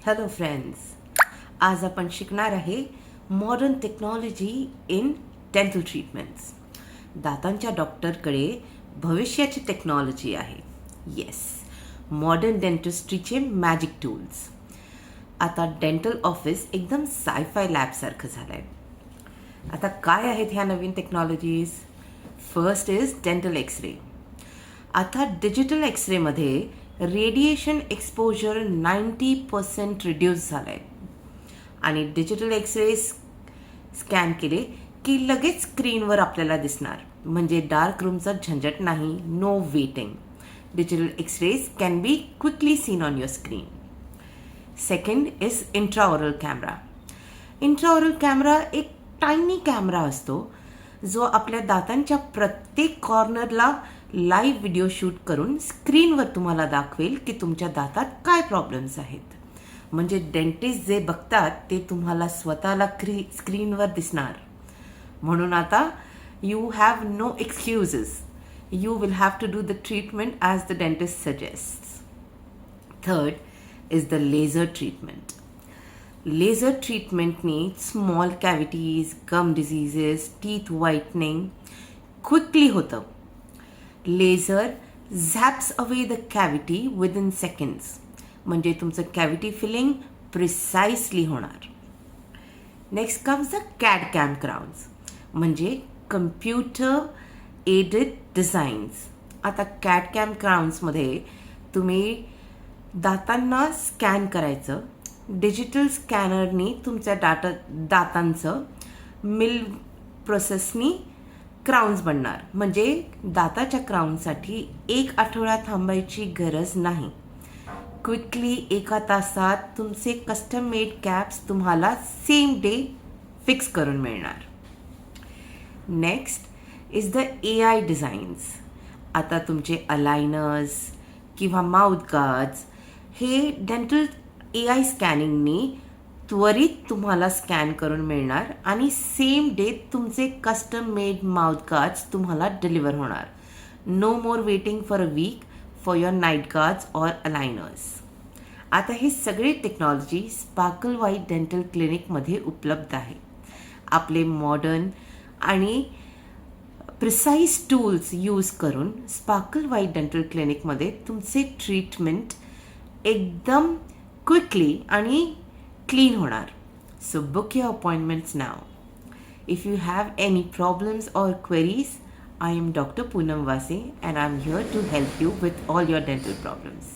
Hello friends, आज आपण शिकणार आहे modern technology in dental treatments. दातांच्या डॉक्टरकडे भविष्याची टेक्नॉलॉजी आहे. येस, मॉडर्न डेंटिस्ट्रीचे मॅजिक टूल्स. आता डेंटल ऑफिस एकदम सायफाय लॅबसारखं झालं आहे. आता काय आहेत ह्या नवीन technologies? First is dental x-ray. आता डिजिटल एक्सरेमध्ये रेडिएशन एक्सपोजर 90% रिड्यूस झालं आहे आणि डिजिटल एक्सरे स्कॅन केले की लगेच स्क्रीनवर आपल्याला दिसणार. म्हणजे डार्क रूमचा झंझट नाही, no waiting. Digital x-rays can be quickly seen on your screen. Second is intraoral camera. Intraoral camera एक टायनी कॅमेरा असतो जो आपल्या दातांच्या प्रत्येक कॉर्नरला लाईव्ह व्हिडिओ शूट करून स्क्रीनवर तुम्हाला दाखवेल की तुमच्या दातात काय प्रॉब्लेम्स आहेत. म्हणजे डेंटिस्ट जे बघतात ते तुम्हाला स्वतःला स्क्रीनवर दिसणार. म्हणून आता you have no excuses. You will have to do the treatment as the dentist suggest. Third is the laser treatment. Laser ट्रीटमेंटनी small cavities, gum diseases, teeth whitening quickly होतं. Laser zaps away the cavity within seconds. म्हणजे तुमचं cavity filling precisely होणार. Next comes the CAD CAM crowns, म्हणजे computer aided designs. आता CAD CAM क्राउन्समध्ये तुम्ही दातांना स्कॅन करायचं. डिजिटल स्कॅनरनी तुमच्या दातांचं मिल प्रोसेसनी क्राउन्स बनणार. म्हणजे दाताच्या क्राउनसाठी 1 आठवडा थांबायची गरज नाही. क्विकली 1 तासात तुमचे कस्टम मेड कॅप्स तुम्हाला सेम डे फिक्स करून मिळणार. Next is the AI designs. आता तुमचे अलायनर्स किंवा माउथ गार्ड्स हे डेंटल AI स्कॅनिंगनी त्वरित तुम्हाला स्कॅन करून मिळणार आणि सेम डे तुमचे कस्टम मेड माउथ गार्ड्स तुम्हाला डिलिव्हर होणार. No more waiting for a week for your night guards or aligners. आता ही सगळी टेक्नॉलॉजी स्पार्कल व्हाईट डेंटल क्लिनिकमध्ये उपलब्ध आहे. आपले मॉडर्न आणि प्रिसाईज टूल्स यूज करून स्पार्कल व्हाईट डेंटल क्लिनिकमध्ये तुमचे ट्रीटमेंट एकदम क्विकली आणि clean होणार. So book your appointments now. If you have any problems or queries, I am Dr. Poonam Vase and I am here to help you with all your dental problems.